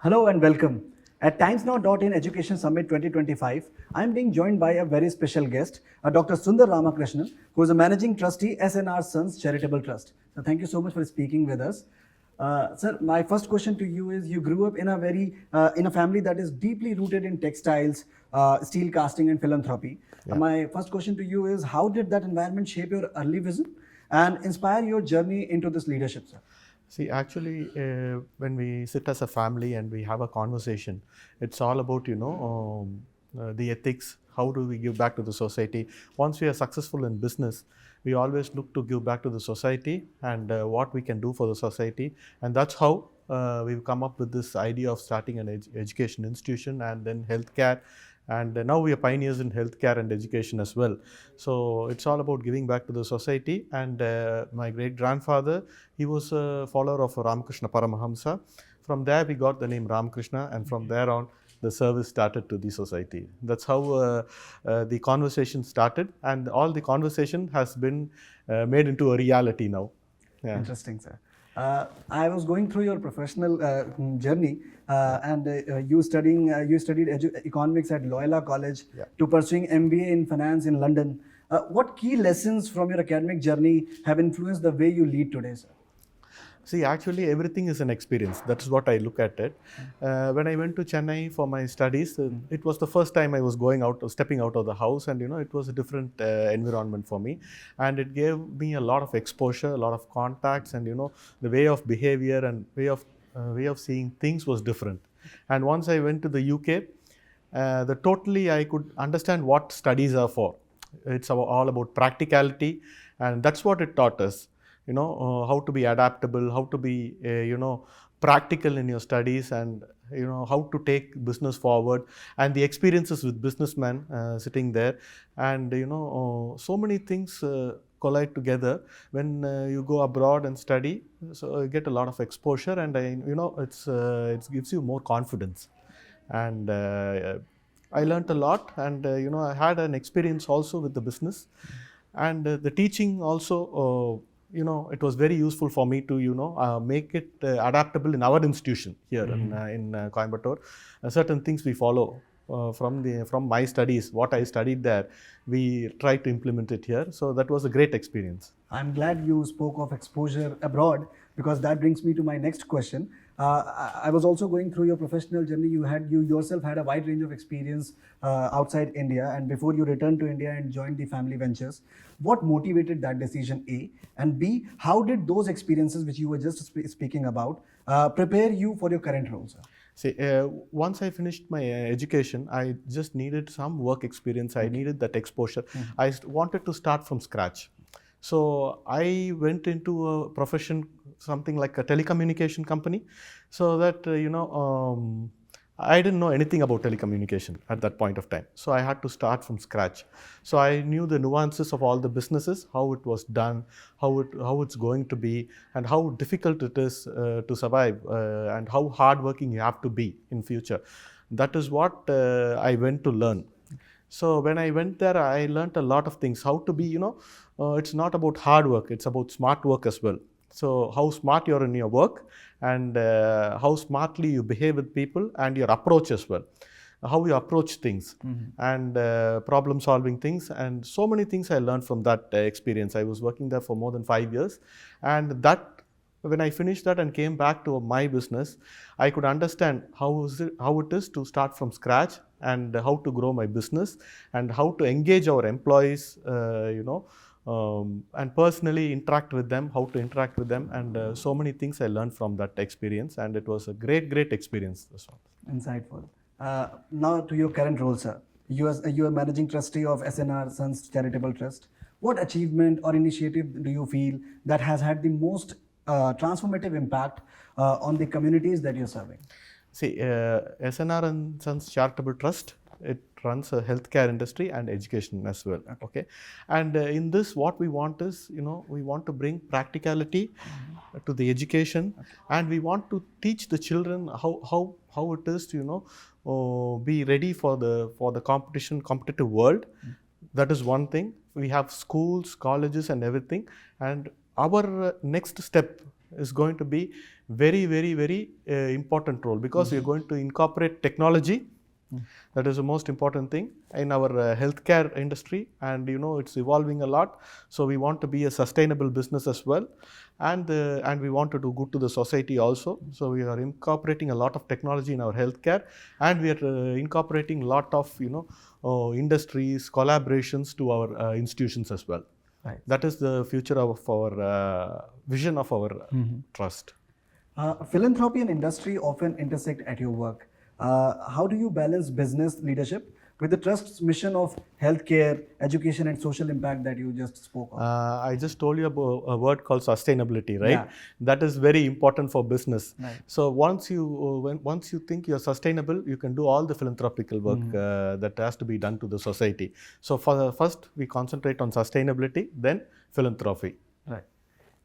Hello and welcome. At TimesNow.in Education Summit 2025, I am being joined by a very special guest, Dr. Sundar Ramakrishnan, who is a Managing Trustee, SNR Sons Charitable Trust. So thank you so much for speaking with us. Sir, my first question to you is: you grew up in a family that is deeply rooted in textiles, steel casting, and philanthropy. My first question to you is: how did that environment shape your early vision and inspire your journey into this leadership, sir? See, actually, when we sit as a family and we have a conversation, it's all about, the ethics. How do we give back to the society? Once we are successful in business, we always look to give back to the society and what we can do for the society. And that's how we've come up with this idea of starting an education institution and then healthcare. And now we are pioneers in healthcare and education as well. So it's all about giving back to the society. And my great grandfather, he was a follower of Ramakrishna Paramahamsa. From there, we got the name Ramakrishna, and from there on, the service started to the society. That's how the conversation started, and all the conversation has been made into a reality now. Yeah. Interesting, sir. I was going through your professional journey, and you studied economics at Loyola College, to pursuing MBA in finance in London. What key lessons from your academic journey have influenced the way you lead today, sir? See, actually, everything is an experience. That's what I look at it. When I went to Chennai for my studies, it was the first time I was stepping out of the house, and it was a different environment for me, and it gave me a lot of exposure, a lot of contacts, and the way of behavior and way of seeing things was different. And once I went to the UK, I could understand what studies are for. It's all about practicality, and that's what it taught us. How to be adaptable, how to be, practical in your studies, and, how to take business forward, and the experiences with businessmen sitting there. And, so many things collide together when you go abroad and study. So you get a lot of exposure, and, it gives you more confidence. And I learned a lot, and, I had an experience also with the business. And the teaching also, it was very useful for me to, make it adaptable in our institution here in Coimbatore. Certain things we follow from my studies, what I studied there, we try to implement it here. So that was a great experience. I'm glad you spoke of exposure abroad, because that brings me to my next question. I was also going through your professional journey. You yourself had a wide range of experience outside India, and before you returned to India and joined the family ventures, what motivated that decision, A? And B, how did those experiences which you were just speaking about prepare you for your current role, sir? See, once I finished my education, I just needed some work experience. I needed that exposure. I wanted to start from scratch. So I went into a profession, something like a telecommunication company, so that, I didn't know anything about telecommunication at that point of time. So I had to start from scratch. So I knew the nuances of all the businesses, how it was done, how it's going to be, and how difficult it is to survive, and how hardworking you have to be in future. That is what I went to learn. So when I went there, I learned a lot of things. How to be, it's not about hard work, it's about smart work as well. So how smart you are in your work, and how smartly you behave with people, and your approach as well. How you approach things, and problem solving things, and so many things I learned from that experience. I was working there for more than 5 years, and when I finished that and came back to my business, I could understand how it is to start from scratch, and how to grow my business, and how to engage our employees, and personally interact with them, how to interact with them, and so many things I learned from that experience, and it was a great experience. Insightful. Now to your current role, sir. You are managing trustee of SNR Sons Charitable Trust. What achievement or initiative do you feel that has had the most transformative impact on the communities that you're serving? See, SNR and Sons Charitable Trust, it runs a healthcare industry and education as well. Okay, and in this, what we want is, we want to bring practicality to the education, and we want to teach the children how it is to be ready for the competitive world. That is one thing. We have schools, colleges, and everything, and our next step is going to be very, very, very important role, because we are going to incorporate technology. That is the most important thing in our healthcare industry, and it's evolving a lot. So we want to be a sustainable business as well, and we want to do good to the society also. So we are incorporating a lot of technology in our healthcare, and we are incorporating a lot of industries, collaborations to our institutions as well. Right. That is the future of our vision of our trust. Philanthropy and industry often intersect at your work. How do you balance business leadership with the trust's mission of healthcare, education, and social impact that you just spoke of? I just told you about a word called sustainability, right? Yeah. That is very important for business. Right. So once you think you're sustainable, you can do all the philanthropical work that has to be done to the society. So first we concentrate on sustainability, then philanthropy. Right.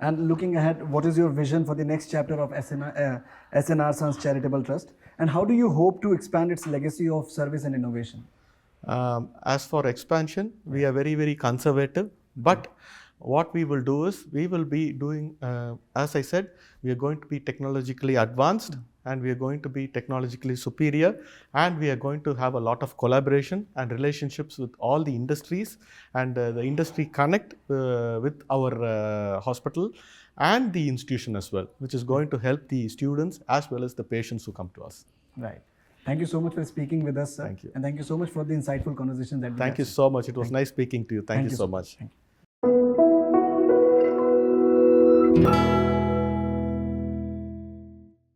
And looking ahead, what is your vision for the next chapter of SNR Sons Charitable Trust? And how do you hope to expand its legacy of service and innovation? As for expansion, we are very, very conservative. But what we will do is, we will be doing, as I said, we are going to be technologically advanced, and we are going to be technologically superior, and we are going to have a lot of collaboration and relationships with all the industries, and the industry connect with our hospital and the institution as well, which is going to help the students as well as the patients who come to us. Right. Thank you so much for speaking with us, sir. Thank you. And thank you so much for the insightful conversation that we Thank had. you so much. It was nice speaking to you. Thank you so much. Thank you.